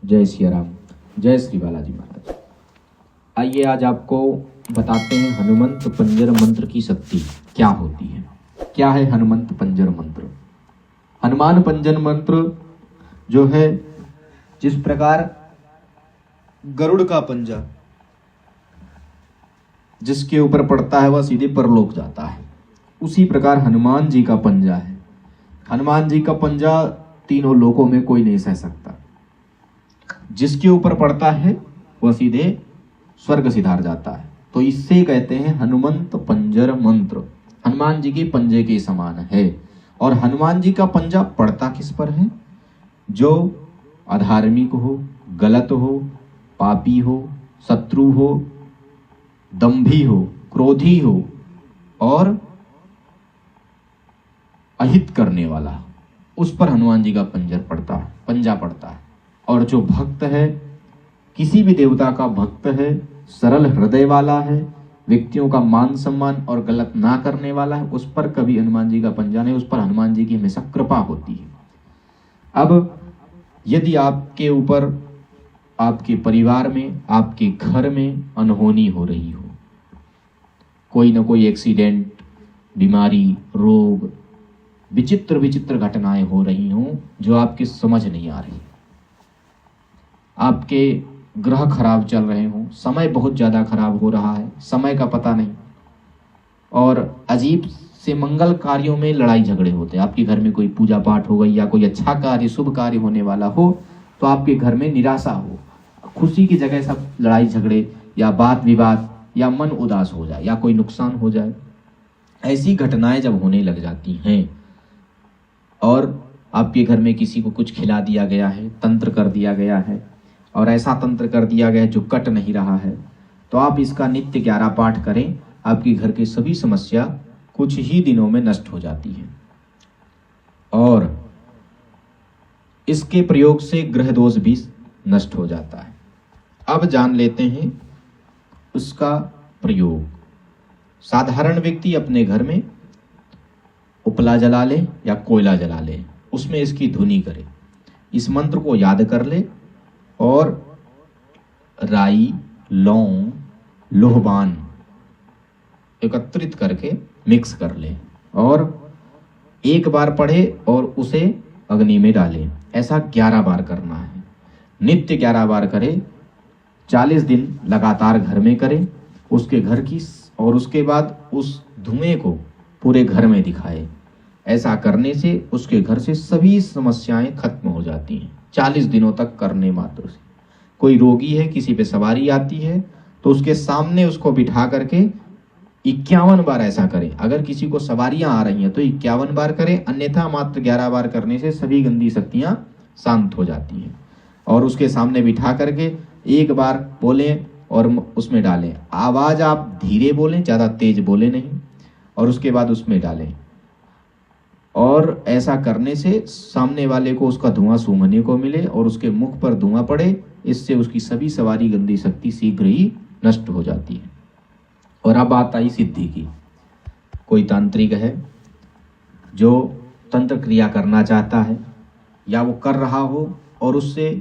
जय सिया राम। जय श्री बालाजी महाराज। आइए आज आपको बताते हैं हनुमंत पंजर मंत्र की शक्ति क्या होती है। क्या है हनुमंत पंजर मंत्र? हनुमान पंजर मंत्र जो है, जिस प्रकार गरुड़ का पंजा जिसके ऊपर पड़ता है वह सीधे परलोक जाता है, उसी प्रकार हनुमान जी का पंजा है। हनुमान जी का पंजा तीनों लोकों में कोई नहीं सह सकता। जिसके ऊपर पड़ता है वह सीधे स्वर्ग सिधार जाता है। तो इससे कहते हैं हनुमंत पंजर मंत्र। हनुमान जी के पंजे के समान है। और हनुमान जी का पंजा पड़ता किस पर है? जो अधार्मिक हो, गलत हो, पापी हो, शत्रु हो, दंभी हो, क्रोधी हो और अहित करने वाला, उस पर हनुमान जी का पंजा पड़ता है। और जो भक्त है, किसी भी देवता का भक्त है, सरल हृदय वाला है, व्यक्तियों का मान सम्मान और गलत ना करने वाला है, उस पर कभी हनुमान जी का पंजा नहीं, उस पर हनुमान जी की हमेशा कृपा होती है। अब यदि आपके ऊपर, आपके परिवार में, आपके घर में अनहोनी हो रही हो, कोई ना कोई एक्सीडेंट, बीमारी, रोग, विचित्र विचित्र घटनाएं हो रही हों जो आपकी समझ नहीं आ रही, आपके ग्रह खराब चल रहे हों, समय बहुत ज़्यादा खराब हो रहा है, समय का पता नहीं, और अजीब से मंगल कार्यों में लड़ाई झगड़े होते हैं, आपके घर में कोई पूजा पाठ हो गई या कोई अच्छा कार्य, शुभ कार्य होने वाला हो, तो आपके घर में निराशा हो, खुशी की जगह सब लड़ाई झगड़े या वाद विवाद या मन उदास हो जाए या कोई नुकसान हो जाए, ऐसी घटनाएं जब होने लग जाती हैं और आपके घर में किसी को कुछ खिला दिया गया है, तंत्र कर दिया गया है और ऐसा तंत्र कर दिया गया है जो कट नहीं रहा है, तो आप इसका नित्य 11 पाठ करें। आपके घर की सभी समस्या कुछ ही दिनों में नष्ट हो जाती है। और इसके प्रयोग से ग्रह दोष भी नष्ट हो जाता है। अब जान लेते हैं उसका प्रयोग। साधारण व्यक्ति अपने घर में उपला जला ले या कोयला जला ले, उसमें इसकी धुनी करे, इस मंत्र को याद कर ले और राई, लौंग, लोहबान एकत्रित करके मिक्स कर ले और एक बार पढ़े और उसे अग्नि में डाले। ऐसा 11 बार करना है, नित्य 11 बार करे, 40 दिन लगातार घर में करे उसके घर की, और उसके बाद उस धुएं को पूरे घर में दिखाए। ऐसा करने से उसके घर से सभी समस्याएं खत्म हो जाती हैं। 40 दिनों तक करने मात्र से। कोई रोगी है, किसी पे सवारी आती है, तो उसके सामने उसको बिठा करके 51 बार ऐसा करें। अगर किसी को सवारियां आ रही हैं तो 51 बार करें, अन्यथा मात्र 11 बार करने से सभी गंदी शक्तियां शांत हो जाती हैं। और उसके सामने बिठा करके एक बार बोलें और उसमें डालें। आवाज आप धीरे बोलें, ज़्यादा तेज बोले नहीं, और उसके बाद उसमें डालें। और ऐसा करने से सामने वाले को उसका धुआं सूंघने को मिले और उसके मुख पर धुआं पड़े, इससे उसकी सभी सवारी गंदी शक्ति शीघ्र ही नष्ट हो जाती है। और अब बात आई सिद्धि की। कोई तांत्रिक है जो तंत्र क्रिया करना चाहता है या वो कर रहा हो और उससे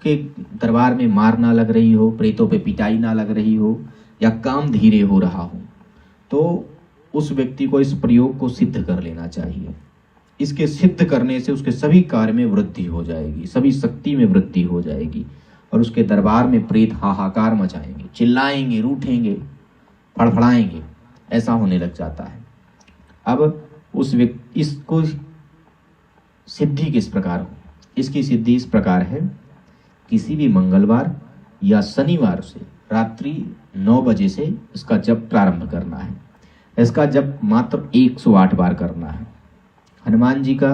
के दरबार में मार ना लग रही हो, प्रेतों पे पिटाई ना लग रही हो या काम धीरे हो रहा हो, तो उस व्यक्ति को इस प्रयोग को सिद्ध कर लेना चाहिए। इसके सिद्ध करने से उसके सभी कार्य में वृद्धि हो जाएगी, सभी शक्ति में वृद्धि हो जाएगी और उसके दरबार में प्रेत हाहाकार मचाएंगे, चिल्लाएंगे, रूठेंगे, फड़फड़ाएंगे। ऐसा होने लग जाता है। अब उस व्यक्ति, इसको सिद्धि किस प्रकार हो? इसकी सिद्धि इस प्रकार है, किसी भी मंगलवार या शनिवार से रात्रि 9 बजे से इसका जप प्रारंभ करना है। इसका जप मात्र 108 बार करना है। हनुमान जी का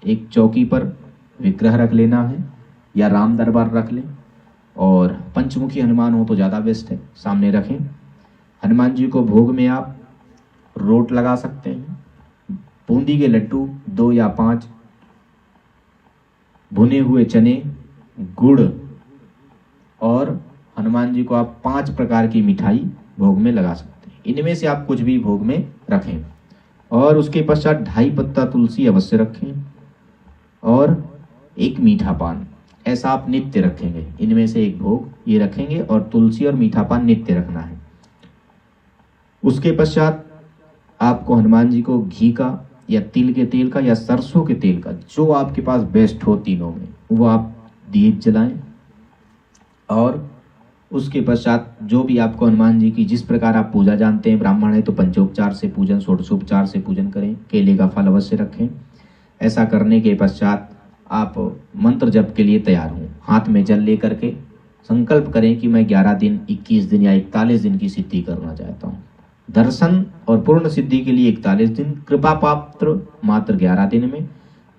एक चौकी पर विग्रह रख लेना है या राम दरबार रख लें, और पंचमुखी हनुमान हो तो ज़्यादा बेस्ट है, सामने रखें। हनुमान जी को भोग में आप रोट लगा सकते हैं, बूंदी के लड्डू 2 या 5, भुने हुए चने, गुड़, और हनुमान जी को आप 5 प्रकार की मिठाई भोग में लगा सकते हैं। इनमें से आप कुछ भी भोग में रखें और उसके पश्चात 2.5 पत्ता तुलसी अवश्य रखें और एक मीठा पान। ऐसा आप नित्य रखेंगे। इनमें से एक भोग ये रखेंगे और तुलसी और मीठा पान नित्य रखना है। उसके पश्चात आपको हनुमान जी को घी का या तिल के तेल का या सरसों के तेल का, जो आपके पास बेस्ट हो तीनों में, वो आप दीप जलाएं। और उसके पश्चात जो भी आपको हनुमान जी की जिस प्रकार आप पूजा जानते हैं, ब्राह्मण है तो पंचोपचार से पूजन, षोडशोपचार से पूजन करें, केले का फल अवश्य रखें। ऐसा करने के पश्चात आप मंत्र जप के लिए तैयार हों। हाथ में जल लेकर के संकल्प करें कि मैं 11 दिन, 21 दिन या 41 दिन की सिद्धि करना चाहता हूँ। दर्शन और पूर्ण सिद्धि के लिए 41 दिन, कृपा पात्र मात्र 11 दिन में,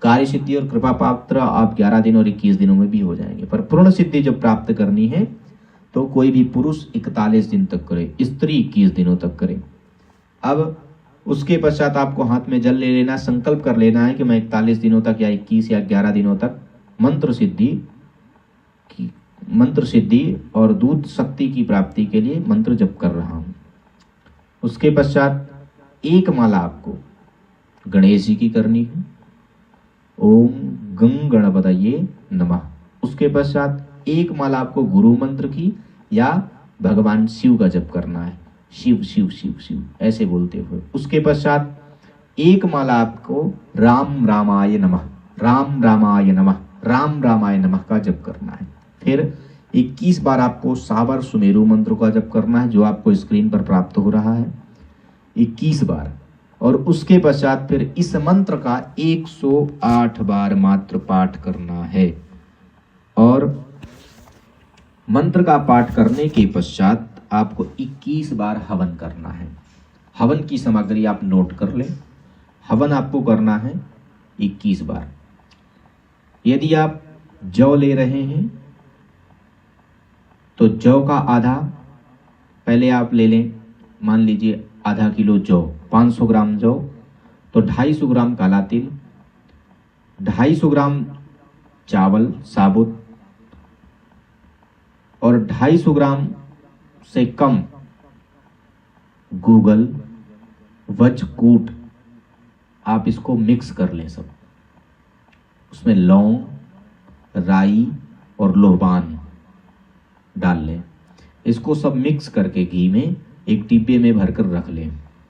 कार्य सिद्धि और कृपा पात्र आप 11 दिन और 21 दिनों में भी हो जाएंगे। पर पूर्ण सिद्धि जब प्राप्त करनी है तो कोई भी पुरुष 41 दिन तक करे, स्त्री 21 दिनों तक करे। अब उसके पश्चात आपको हाथ में जल ले लेना, संकल्प कर लेना है कि मैं 41 दिनों तक या 21 या 11 दिनों तक मंत्र सिद्धि और दूत शक्ति की प्राप्ति के लिए मंत्र जप कर रहा हूँ। उसके पश्चात एक माला आपको गणेश जी की करनी है, ओम गं गणपतये नमः। उसके पश्चात एक माला आपको गुरु मंत्र की या भगवान शिव का जप करना है, शिव शिव शिव शिव ऐसे बोलते हुए। उसके पश्चात एक माला आपको राम रामाय नमः, राम रामाय नमः, राम रामाय नमः का जप करना है। फिर 21 बार आपको सावर सुमेरु मंत्र का जप करना है, जो आपको स्क्रीन पर प्राप्त हो रहा है, 21 बार। और उसके पश्चात फिर इस मंत्र का 108 बार मात्र पाठ करना है। और मंत्र का पाठ करने के पश्चात आपको 21 बार हवन करना है। हवन की सामग्री आप नोट कर लें। हवन आपको करना है 21 बार। यदि आप जौ ले रहे हैं तो जौ का आधा पहले आप ले लें। मान लीजिए आधा किलो जौ, 500 ग्राम जौ, तो 250 ग्राम काला तिल, 250 ग्राम चावल साबुत और 250 ग्राम से कम गूगल वजकूट, आप इसको मिक्स कर लें सब। उसमें लौंग, राई और लोबान डाल लें। इसको सब मिक्स करके घी में एक डिब्बे में भरकर रख लें।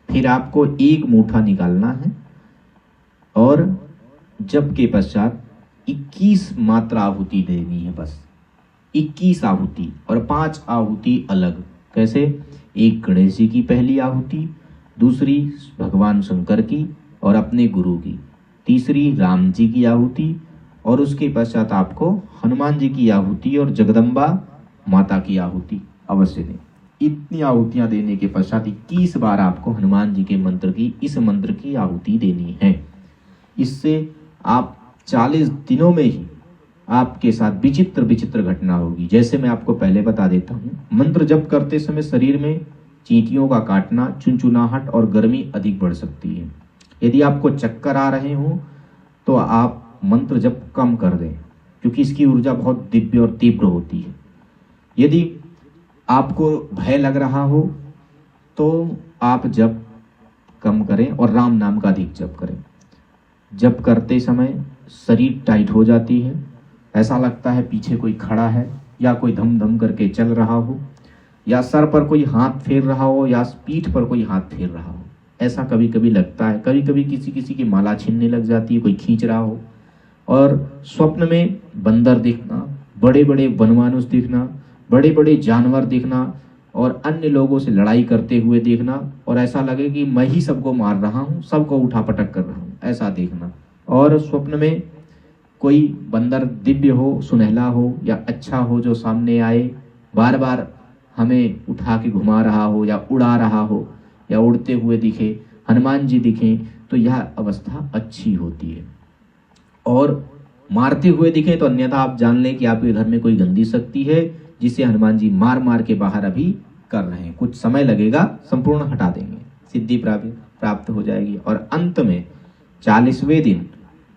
फिर आपको एक मूठा निकालना है और जप के पश्चात 21 मात्रा आहुति देनी है, बस 21 आहुति और 5 आहुति अलग। कैसे? एक गणेश जी की पहली आहुति, दूसरी भगवान शंकर की और अपने गुरु की, तीसरी राम जी की आहुति और उसके पश्चात आपको हनुमान जी की आहुति और जगदम्बा माता की आहुति अवश्य दें। इतनी आहुतियां देने के पश्चात 21 बार आपको हनुमान जी के मंत्र की, इस मंत्र की आहुति देनी है। इससे आप 40 दिनों में ही आपके साथ विचित्र विचित्र घटना होगी। जैसे मैं आपको पहले बता देता हूँ, मंत्र जप करते समय शरीर में चींटियों का काटना, चुनचुनाहट और गर्मी अधिक बढ़ सकती है। यदि आपको चक्कर आ रहे हो तो आप मंत्र जप कम कर दें, क्योंकि इसकी ऊर्जा बहुत दिव्य और तीव्र होती है। यदि आपको भय लग रहा हो तो आप जप कम करें और राम नाम का अधिक जप करें। जप करते समय शरीर टाइट हो जाती है, ऐसा लगता है पीछे कोई खड़ा है या कोई धम धम करके चल रहा हो, या सर पर कोई हाथ फेर रहा हो या पीठ पर कोई हाथ फेर रहा हो, ऐसा कभी कभी लगता है। कभी कभी किसी किसी की माला छीनने लग जाती है, कोई खींच रहा हो। और स्वप्न में बंदर दिखना, बड़े बड़े वनमानुष दिखना, बड़े बड़े जानवर दिखना और अन्य लोगों से लड़ाई करते हुए देखना, और ऐसा लगे कि मैं ही सबको मार रहा हूँ, सबको उठा पटक कर रहा हूँ, ऐसा देखना। और स्वप्न में कोई बंदर दिव्य हो, सुनहला हो या अच्छा हो जो सामने आए, बार बार हमें उठा के घुमा रहा हो या उड़ा रहा हो या उड़ते हुए दिखे, हनुमान जी दिखें, तो यह अवस्था अच्छी होती है। और मारते हुए दिखें तो अन्यथा आप जान लें कि आपके घर में कोई गंदी शक्ति है, जिसे हनुमान जी मार मार के बाहर अभी कर रहे हैं। कुछ समय लगेगा, संपूर्ण हटा देंगे, सिद्धि प्राप्त हो जाएगी। और अंत में 40वें दिन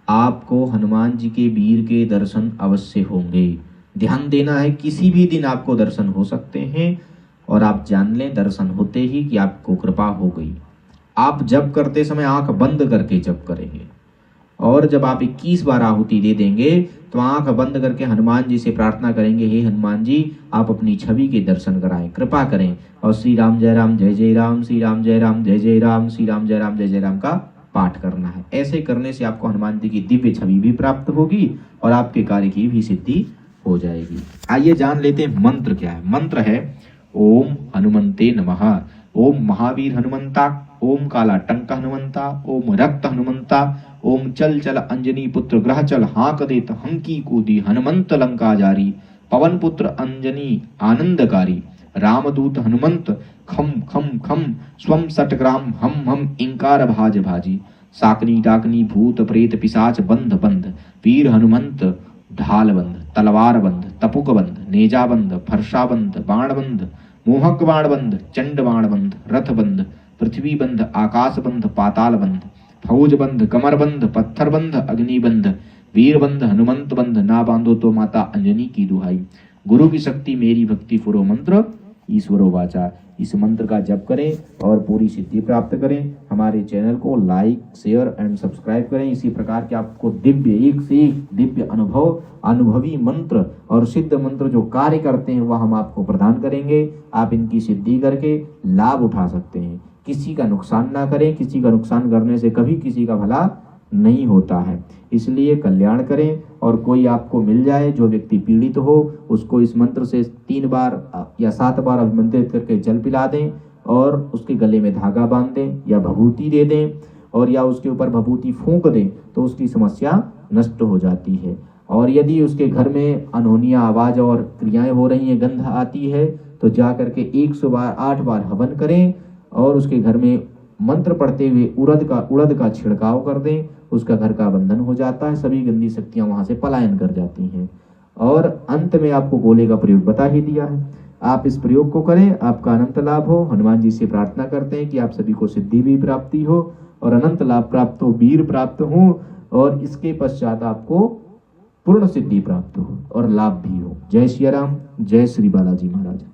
आपको हनुमान जी के वीर के दर्शन अवश्य होंगे। ध्यान देना है, किसी भी दिन आपको दर्शन हो सकते हैं और आप जान लें दर्शन होते ही कि आपको कृपा हो गई। आप जप करते समय आंख बंद करके जप करेंगे और जब आप 21 बार आहुति दे देंगे तो आंख बंद करके हनुमान जी से प्रार्थना करेंगे, हे हनुमान जी आप अपनी छवि के दर्शन कराएं, कृपा करें। और श्री राम जय राम जय जय राम, श्री राम जय राम जय जय राम, श्री राम जय राम जय जय राम का पाठ करना है। ऐसे करने से आपको हनुमान जी की दिव्य छवि भी प्राप्त होगी और आपके कार्य की भी सिद्धि हो जाएगी। आइए जान लेते हैं मंत्र क्या है। मंत्र है ओम हनुमंते नमः, ओम महावीर हनुमंता, ओम काला टंक हनुमंता, ओम रक्त हनुमंता, ओम चल चल अंजनी पुत्र ग्रह चल हाँक देत हंकी कूदी हनुमंत लंका जारी, पवन पुत्र अंजनी आनंदकारी, रामदूत हनुमंत खम खम खम स्वम सटग्राम हम इंकार भाज भाजी, साकनी डाकनी भूत प्रेत पिशाच बंध बंध, वीर हनुमंत ढाल बंध, तलवार बंध, तपुक बंध, नेजा बंध, फरसा बंध, बाण बंध, मोहक बाण बंध, चंड बाण बंध, रथ बंध, पृथ्वी बंध, आकाश बंध, पाताल बंध, फौज बंध, कमर बंध, पत्थर बंध, अग्नि बंध, वीर बंध, हनुमंत बंध, ना बांधो तो माता अंजनी की दुहाई, गुरु की शक्ति मेरी भक्ति फुरो मंत्र ईश्वरो वाचा। इस मंत्र का जप करें और पूरी सिद्धि प्राप्त करें। हमारे चैनल को लाइक शेयर एंड सब्सक्राइब करें। इसी प्रकार के आपको दिव्य एक से एक दिव्य अनुभवी मंत्र और सिद्ध मंत्र जो कार्य करते हैं वह हम आपको प्रदान करेंगे। आप इनकी सिद्धि करके लाभ उठा सकते हैं। किसी का नुकसान ना करें, किसी का नुकसान करने से कभी किसी का भला नहीं होता है, इसलिए कल्याण करें। और कोई आपको मिल जाए जो व्यक्ति पीड़ित हो, उसको इस मंत्र से 3 बार या 7 बार अभिमंत्रित करके जल पिला दें और उसके गले में धागा बांध दें या भभूति दे दें और या उसके ऊपर भभूति फूंक दें तो उसकी समस्या नष्ट हो जाती है। और यदि उसके घर में अनहोनी आवाज और क्रियाएं हो रही हैं, गंध आती है, तो जा करके 108 बार हवन करें और उसके घर में मंत्र पढ़ते हुए उड़द का छिड़काव कर दें। उसका घर का बंधन हो जाता है, सभी गंदी शक्तियां वहां से पलायन कर जाती हैं। और अंत में आपको गोले का प्रयोग बता ही दिया है, आप इस प्रयोग को करें, आपका अनंत लाभ हो। हनुमान जी से प्रार्थना करते हैं कि आप सभी को सिद्धि भी प्राप्ति हो और अनंत लाभ प्राप्त हो, वीर प्राप्त हो और इसके पश्चात आपको पूर्ण सिद्धि प्राप्त हो और लाभ भी हो। जय श्री राम, जय श्री बालाजी महाराज।